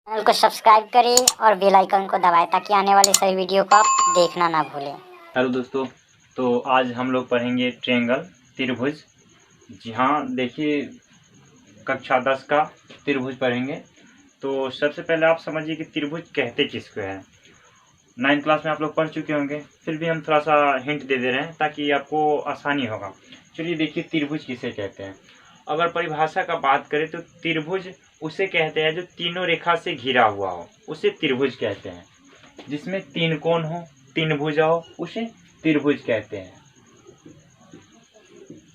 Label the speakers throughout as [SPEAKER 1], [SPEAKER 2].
[SPEAKER 1] Channel को subscribe करें और बेल आइकन को दबाएं ताकि आने वाले सभी वीडियो को आप देखना ना भूलें।
[SPEAKER 2] हेलो दोस्तों, तो आज हम लोग पढ़ेंगे ट्रायंगल त्रिभुज। जी हाँ, देखिए कक्षा 10 का त्रिभुज पढ़ेंगे। तो सबसे पहले आप समझिए कि त्रिभुज कहते किसको हैं। 9th क्लास में आप लोग पढ़ चुके होंगे, फिर भी हम थोड़ा सा हिंट दे दे रहे हैं ताकि आपको आसानी होगा। चलिए देखिए त्रिभुज किसे कहते हैं। अगर परिभाषा का बात करें तो त्रिभुज उसे कहते हैं जो तीनों रेखा से घिरा हुआ हो, उसे त्रिभुज कहते हैं। जिसमें तीन कोण हो, तीन भुजा हो, उसे त्रिभुज कहते हैं।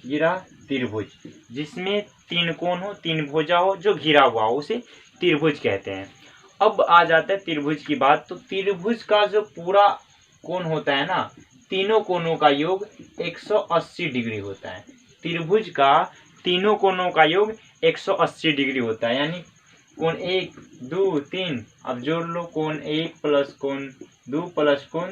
[SPEAKER 2] घिरा त्रिभुज, जिसमें तीन कोण हो, तीन भुजा हो, जो घिरा हुआ हो, उसे त्रिभुज कहते हैं। अब आ जाता है त्रिभुज की बात। तो त्रिभुज का जो पूरा कोण होता है ना, तीनों कोणों का योग 180 डिग्री होता है। त्रिभुज का तीनों कोणों का योग 180 डिग्री होता है। यानी कोण 1, 2, 3, अब जोड़ लो, कोण 1 प्लस कोण 2 प्लस कोण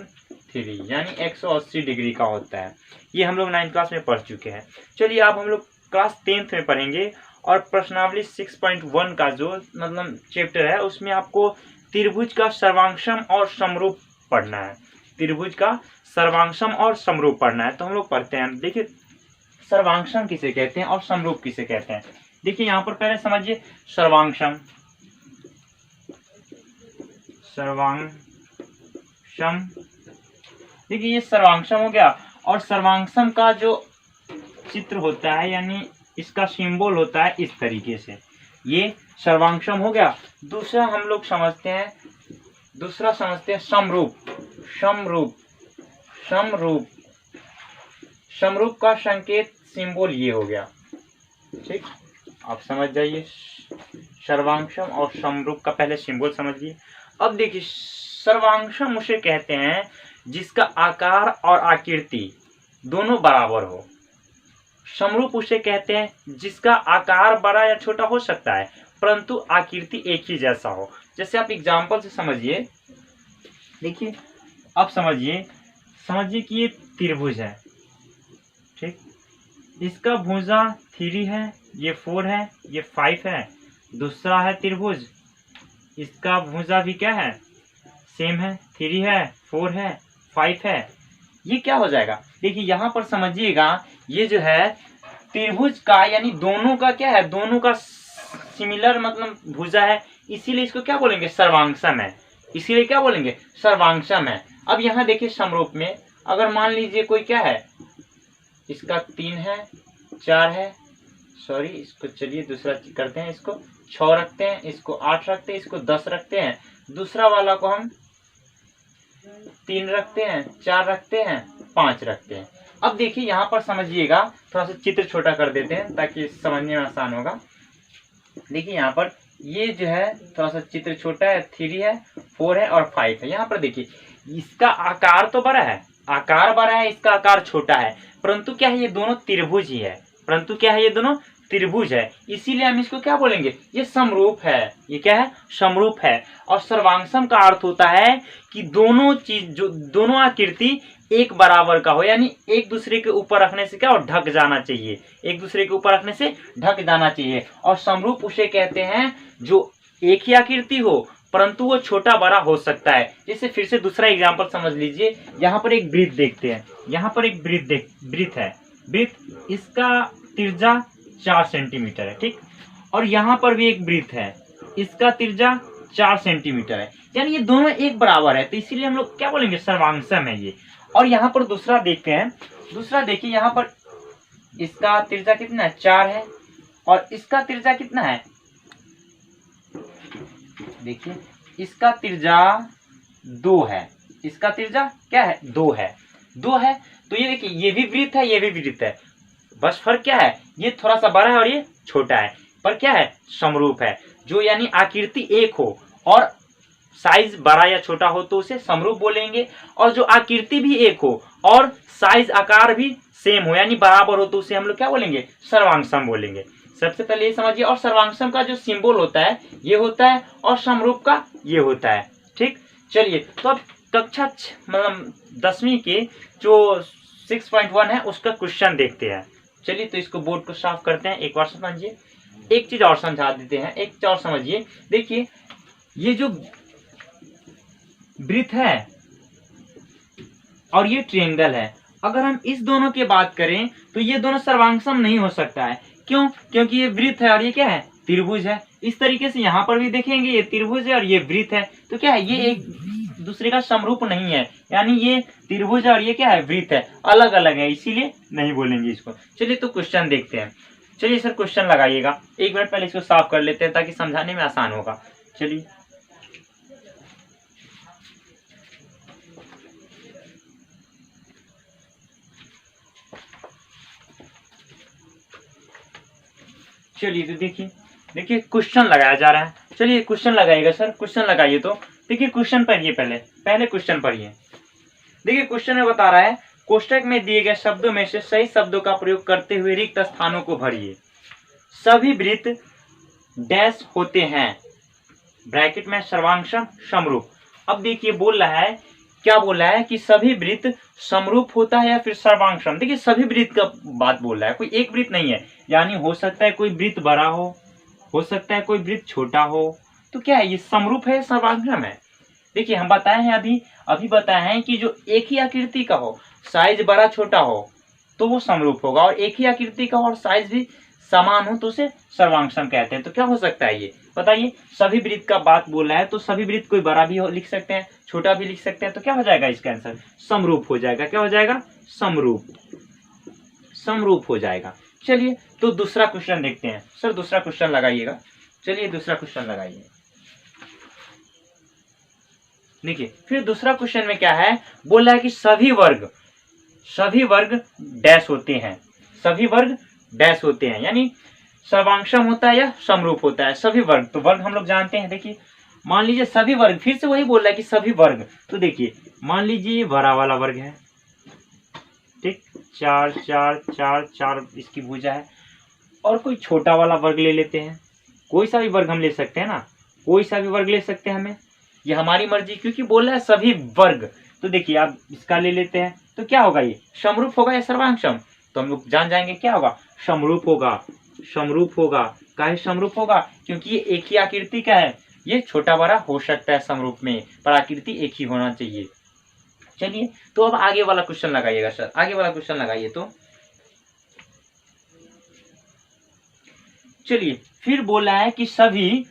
[SPEAKER 2] 3, यानी 180 डिग्री का होता है। ये हम लोग 9th क्लास में पढ़ चुके हैं। चलिए अब हम लोग क्लास 10th में पढ़ेंगे और प्रश्नावली 6.1 का जो मतलब चैप्टर है, उसमें आपको त्रिभुज का सर्वांशम और समरूप पढ़ना है। त्रिभुज का सर्वांशम और समरूप पढ़ना है। तो हम लोग पढ़ते हैं। देखिए सर्वांशम किसे कहते हैं और समरूप किसे कहते हैं। देखिए यहाँ पर पहले समझिए सर्वांशम। सर्वांशम, देखिए ये सर्वांशम हो गया। और सर्वांशम का जो चित्र होता है, यानी इसका सिंबल होता है इस तरीके से, ये सर्वांशम हो गया। दूसरा हम लोग समझते हैं, समरूप। समरूप, समरूप, समरूप का संकेत सिंबल ये हो गया। ठीक, आप समझ जाइए। सर्वांशम और समरूप का पहले सिंबल समझिए। अब देखिए सर्वांशम उसे कहते हैं जिसका आकार और आकृति दोनों बराबर हो। समरूप उसे कहते हैं जिसका आकार बड़ा या छोटा हो सकता है, परंतु आकृति एक ही जैसा हो। जैसे आप एग्जांपल से समझिए। देखिए अब समझिए कि ये त्रिभुज है। ठीक, इसका भुजा 3 है, ये 4 है, ये 5 है। दूसरा है त्रिभुज, इसका भुजा भी क्या है, सेम है, 3 है, 4 है, 5 है। ये क्या हो जाएगा, देखिए यहाँ पर समझिएगा, ये जो है त्रिभुज का यानी दोनों का क्या है, दोनों का सिमिलर मतलब भुजा है, इसीलिए इसको क्या बोलेंगे, सर्वांशम है। इसीलिए क्या बोलेंगे, सर्वांशम है। अब यहाँ देखिए समरूप में अगर मान लीजिए कोई क्या है, इसका 3 है, 4 है, सॉरी इसको चलिए दूसरा करते हैं, इसको 6 रखते हैं, इसको 8 रखते हैं, इसको 10 रखते हैं। दूसरा वाला को हम 3 रखते हैं, 4 रखते हैं, 5 रखते हैं। अब देखिए यहाँ पर समझिएगा, थोड़ा सा चित्र छोटा कर देते हैं ताकि समझने में आसान होगा। देखिए यहाँ पर ये जो है थोड़ा सा चित्र छोटा है, 3 है, 4 है और 5 है। यहाँ पर देखिए इसका आकार तो बड़ा है, आकार बड़ा है, इसका आकार छोटा है, परंतु क्या है, ये दोनों त्रिभुज ही है। परंतु क्या है, ये दोनों त्रिभुज है, इसीलिए हम इसको क्या बोलेंगे, ये समरूप है। ये क्या है, समरूप है। और सर्वांशम का अर्थ होता है कि दोनों चीज जो दोनों आकृति एक बराबर का हो, यानी एक दूसरे के ऊपर रखने से क्या हो, ढक जाना चाहिए, एक दूसरे के ऊपर रखने से ढक जाना चाहिए। और समरूप उसे कहते हैं जो एक ही आकृति हो परंतु वो छोटा बड़ा हो सकता है। जैसे फिर से दूसरा एग्जांपल समझ लीजिए। यहाँ पर एक वृत्त देखते हैं, यहाँ पर एक वृत्त है। वृत्त, इसका त्रिज्या 4 सेंटीमीटर है। ठीक, और यहाँ पर भी एक वृत्त है, इसका त्रिज्या 4 सेंटीमीटर है, यानी ये दोनों एक बराबर है। तो इसीलिए हम लोग क्या बोलेंगे, सर्वांशम है ये। और यहाँ पर दूसरा देखते हैं। दूसरा देखिए, यहाँ पर इसका त्रिज्या कितना है, 4 है, और इसका त्रिज्या कितना है, देखिए इसका त्रिज्या 2 है, इसका त्रिज्या क्या है, 2 है, 2 है। तो ये देखिए ये भी वृत्त है, ये भी वृत्त है, बस फर्क क्या है, ये थोड़ा सा बड़ा है और ये छोटा है, पर क्या है, समरूप है। जो यानी आकृति एक हो और साइज बड़ा या छोटा हो तो उसे समरूप बोलेंगे, और जो आकृति भी एक हो और साइज आकार भी सेम हो यानी बराबर हो तो उसे हम लोग क्या बोलेंगे, सर्वांशम बोलेंगे। सबसे पहले ये समझिए। और सर्वांशम का जो सिंबल होता है ये होता है, और समरूप का ये होता है। ठीक, चलिए तो अब कक्षा मतलब 10वीं के जो 6.1 है उसका क्वेश्चन देखते हैं। चलिए तो इसको बोर्ड को साफ करते हैं, एक बार समझिए। एक चीज और समझा देते हैं, एक चीज और समझिए। देखिए ये जो वृत्त है और ये ट्रायंगल है, अगर हम इस दोनों की बात करें तो ये दोनों सर्वांगसम नहीं हो सकता है। क्यों? क्योंकि ये वृत्त है और ये क्या है? त्रिभुज है। इस तरीके से यहाँ पर भी देखेंगे ये त्रिभुज है और ये वृत्त है, तो क्या है? ये एक दूसरे का समरूप नहीं है, यानी ये त्रिभुज है और ये क्या है? वृत्त है, अलग अलग है, इसीलिए नहीं बोलेंगे इसको। चलिए तो क्वेश्चन देखते हैं। चलिए सर क्वेश्चन लगाइएगा। एक मिनट पहले इसको साफ कर लेते हैं ताकि समझाने में आसान होगा। चलिए चलिए तो देखिए क्वेश्चन लगाया जा रहा है। चलिए क्वेश्चन लगाइएगा सर, क्वेश्चन लगाइए। तो देखिए क्वेश्चन पढ़िए, पहले क्वेश्चन पढ़िए। देखिए क्वेश्चन में बता रहा है, कोष्टक में दिए गए शब्दों में से सही शब्दों का प्रयोग करते हुए रिक्त स्थानों को भरिए। सभी वृत्त डैश होते हैं, ब्रैकेट में सर्वांगसम समरूप। अब देखिए बोल रहा है, क्या बोल रहा है कि सभी वृत्त समरूप होता है या फिर सर्वांगसम। देखिए सभी वृत्त का बात बोल रहा है, कोई एक वृत्त नहीं है। यानी हो सकता है कोई वृत्त बड़ा हो सकता है कोई वृत्त छोटा हो, तो क्या है? ये समरूप है, सर्वांगसम है। देखिए हम बताए हैं अभी बताए हैं कि जो एक ही आकृति का हो, साइज बड़ा छोटा हो तो वो समरूप होगा, और एक ही आकृति का और साइज भी समान हो तो उसे सर्वांगसम कहते हैं। तो क्या हो सकता है ये बताइए? सभी वृत्त का बात बोल रहा है, तो सभी वृत्त कोई बड़ा भी लिख सकते हैं, छोटा भी लिख सकते हैं, तो क्या हो जाएगा इसका आंसर? समरूप हो जाएगा। क्या हो जाएगा? समरूप हो जाएगा। चलिए तो दूसरा क्वेश्चन देखते हैं। सर दूसरा क्वेश्चन लगाइएगा। चलिए दूसरा क्वेश्चन लगाइए। देखिए फिर दूसरा क्वेश्चन में क्या है, बोल रहा है कि सभी वर्ग डैश होते हैं, सभी वर्ग डैश होते हैं, यानी सर्वांगसम होता है या समरूप होता है। सभी वर्ग, तो वर्ग हम लोग जानते हैं। देखिए मान लीजिए सभी वर्ग, फिर से वही बोल रहा है कि सभी वर्ग। तो देखिए मान लीजिए बड़ा वाला वर्ग है, ठीक, 4 4 4 4 इसकी भुजा है, और कोई छोटा वाला वर्ग ले लेते हैं। कोई सा भी वर्ग हम ले सकते हैं ना, कोई सा भी वर्ग ले सकते हैं, हमें ये हमारी मर्जी, क्योंकि बोल रहा है सभी वर्ग। तो देखिए आप इसका ले लेते हैं, तो क्या होगा? ये समरूप होगा या सर्वांगसम? तो हम लोग जान जाएंगे क्या होगा? समरूप होगा। काहे समरूप होगा? क्योंकि ये एक ही आकृति का है, ये छोटा बड़ा हो सकता है समरूप में, पर आकृति एक ही होना चाहिए। चलिए तो अब आगे वाला क्वेश्चन लगाइएगा सर, आगे वाला क्वेश्चन लगाइए। तो चलिए फिर बोला है कि सभी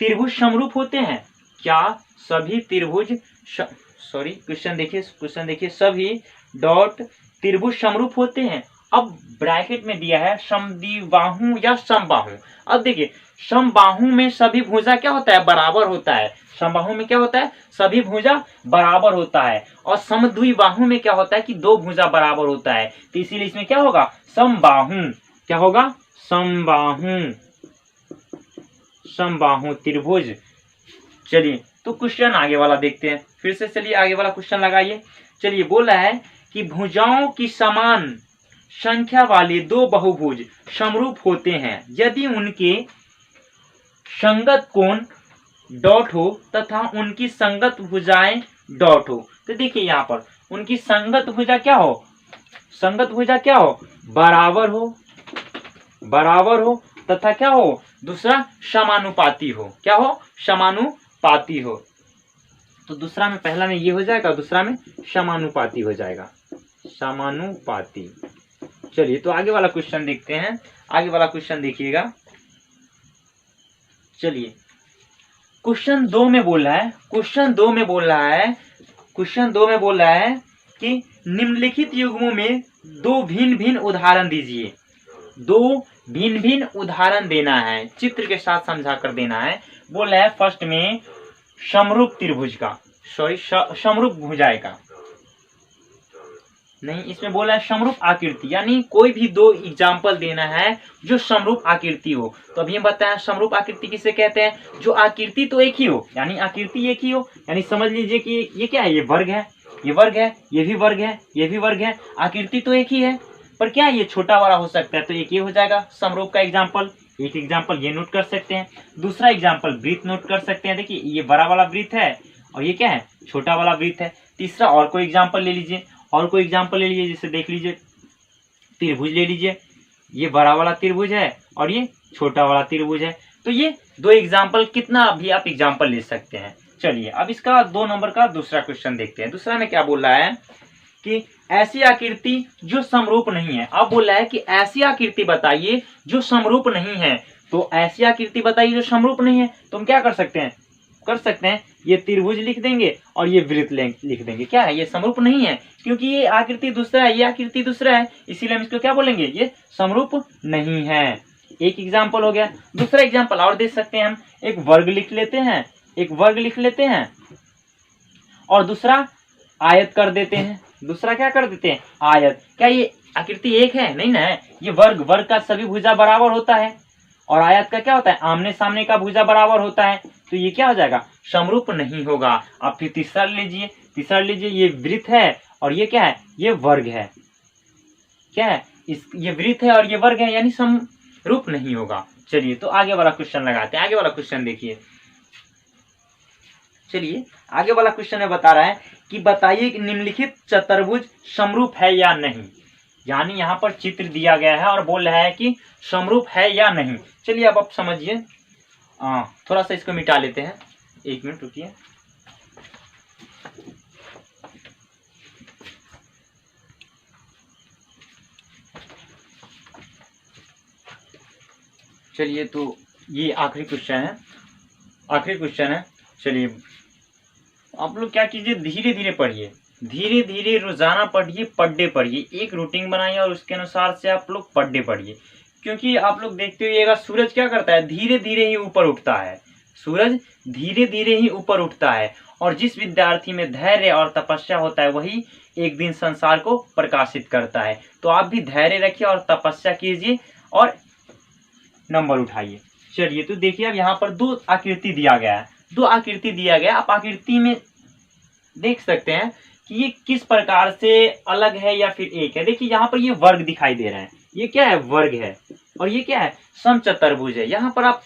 [SPEAKER 2] त्रिभुज समरूप होते हैं। क्या सभी त्रिभुज क्वेश्चन देखिए सभी त्रिभुज समरूप होते हैं। अब ब्रैकेट में दिया है समद्विबाहु या समबाहु। अब देखिए समबाहु में सभी भुजा क्या होता है? बराबर होता है। समबाहु में क्या होता है? सभी भुजा बराबर होता है। और समद्विबाहु में क्या होता है कि दो भुजा बराबर होता है, तो इसीलिए इसमें क्या होगा? समबाहु। क्या होगा? समबाहु त्रिभुज। चलिए तो क्वेश्चन आगे वाला देखते हैं फिर से। चलिए आगे वाला क्वेश्चन लगाइए। चलिए बोल रहा है कि भुजाओं की समान संख्या वाले दो बहुभुज समरूप होते हैं यदि उनके संगत कोण डॉट हो तथा उनकी संगत भुजाएं डॉट हो। तो देखिए यहाँ पर उनकी संगत भुजा क्या हो? बराबर हो तथा क्या हो? दूसरा समानुपाती हो। क्या हो? समानुपाती हो। तो दूसरा में, पहला में ये हो जाएगा, दूसरा में समानुपाती हो जाएगा, समानुपाती। चलिए तो आगे वाला क्वेश्चन देखते हैं। आगे वाला क्वेश्चन देखिएगा। चलिए क्वेश्चन 2 में बोल रहा है कि निम्नलिखित युग्मों में दो भिन्न भिन्न उदाहरण दीजिए। दो भिन्न भिन्न उदाहरण देना है, चित्र के साथ समझा कर देना है। बोल रहा है फर्स्ट में समरूप त्रिभुज का, समरूप भुजाएं का नहीं, इसमें बोला है समरूप आकृति, यानी कोई भी दो एग्जाम्पल देना है जो समरूप आकृति हो। तो अभी हम बताया समरूप आकृति किसे कहते हैं? जो आकृति तो एक ही हो, यानी आकृति एक ही हो, यानी समझ लीजिए कि ये क्या है? ये वर्ग है, ये वर्ग है, ये भी वर्ग है, ये भी वर्ग है, आकृति तो एक ही है, पर क्या ये छोटा बड़ा हो सकता है, तो एक ये हो जाएगा समरूप का एग्जाम्पल। एक एग्जाम्पल ये नोट कर सकते हैं। दूसरा एग्जाम्पल वृत्त नोट कर सकते हैं। देखिए ये बड़ा वाला वृत्त है और ये क्या है? छोटा वाला वृत्त है। तीसरा और कोई एग्जाम्पल ले लीजिए, जैसे देख लीजिए त्रिभुज ले लीजिए, ये बड़ा वाला त्रिभुज है और ये छोटा वाला त्रिभुज है। तो ये दो एग्जाम्पल, कितना भी आप एग्जाम्पल ले सकते हैं। चलिए अब इसका 2 नंबर का दूसरा क्वेश्चन देखते हैं। दूसरा में क्या बोल रहा है कि ऐसी आकृति जो समरूप नहीं है। अब बोल रहा है कि ऐसी आकृति बताइए जो समरूप नहीं है। तो ऐसी आकृति बताइए जो समरूप नहीं है, तो हम क्या कर सकते हैं, ये त्रिभुज लिख देंगे और ये वृत्त लिख देंगे। क्या है, ये समरूप नहीं है, क्योंकि ये आकृति दूसरा है, ये आकृति दूसरा है, इसीलिए हम इसको क्या बोलेंगे, ये समरूप नहीं है। एक एग्जाम्पल हो गया। दूसरा एग्जाम्पल और दे सकते हैं हम, एक वर्ग लिख लेते हैं और दूसरा आयत कर देते हैं। दूसरा क्या कर देते हैं, आयत। क्या ये आकृति एक है, नहीं ना, ये वर्ग का सभी भुजा बराबर होता है और आयत का क्या होता है, आमने सामने का भुजा बराबर होता है। तो ये क्या हो जाएगा, समरूप नहीं होगा। अब फिर तीसरा लीजिए, ये वृत्त है और ये क्या है, ये वर्ग है। क्या है, ये वृत्त है और ये वर्ग है, यानी समरूप नहीं होगा। चलिए तो आगे वाला क्वेश्चन लगाते हैं। आगे वाला क्वेश्चन देखिए। चलिए आगे वाला क्वेश्चन में बता रहा है कि बताइए कि निम्नलिखित चतुर्भुज समरूप है या नहीं। यानी यहाँ पर चित्र दिया गया है और बोल रहा है कि समरूप है या नहीं। चलिए अब आप समझिए। थोड़ा सा इसको मिटा लेते हैं, 1 मिनट रुकिए। चलिए तो ये आखिरी क्वेश्चन है। चलिए आप लोग क्या कीजिए, धीरे धीरे रोजाना पढ़िए, पर डे पढ़िए। एक रूटीन बनाइए और उसके अनुसार से आप लोग पर डे पढ़िए। क्योंकि आप लोग देखते होइएगा सूरज क्या करता है, धीरे धीरे ही ऊपर उठता है। और जिस विद्यार्थी में धैर्य और तपस्या होता है वही एक दिन संसार को प्रकाशित करता है। तो आप भी धैर्य रखिए और तपस्या कीजिए और नंबर उठाइए। चलिए तो देखिए अब यहाँ पर 2 आकृति दिया गया है। आप आकृति में देख सकते हैं कि ये किस प्रकार से अलग है या फिर एक है। देखिए यहाँ पर ये वर्ग दिखाई दे रहे हैं, ये क्या है, वर्ग है। और ये क्या है, समचतुर्भुज है। यहाँ पर आप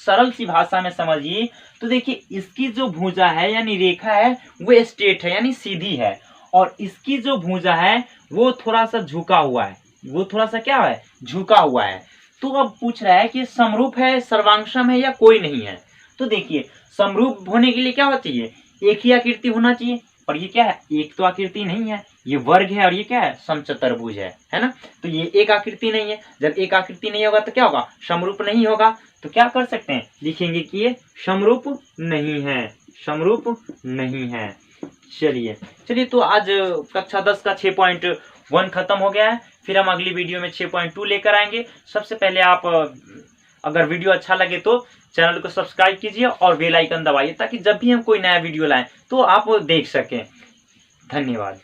[SPEAKER 2] सरल सी भाषा में समझिए तो देखिए इसकी जो भुजा है यानी रेखा है वो स्ट्रेट है यानी सीधी है, और इसकी जो भुजा है वो थोड़ा सा झुका हुआ है, झुका हुआ है। तो अब पूछ रहा है कि समरूप है, सर्वांगसम है या कोई नहीं है। तो देखिए समरूप होने के लिए क्या होना चाहिए, एक ही आकृति होना चाहिए। और ये क्या है, एक तो आकृति नहीं है, ये वर्ग है और ये क्या है, समचतुर्भुज है ना। तो ये एक आकृति नहीं है। जब एक आकृति नहीं होगा तो क्या होगा, समरूप नहीं होगा। तो क्या कर सकते हैं, लिखेंगे कि ये समरूप नहीं है। चलिए तो आज कक्षा 10 का 6.1 खत्म हो गया है। फिर हम अगली वीडियो में 6.2 लेकर आएंगे। सबसे पहले आप अगर वीडियो अच्छा लगे तो चैनल को सब्सक्राइब कीजिए और बेल आइकन दबाइए, ताकि जब भी हम कोई नया वीडियो लाएं तो आप देख सकें। धन्यवाद।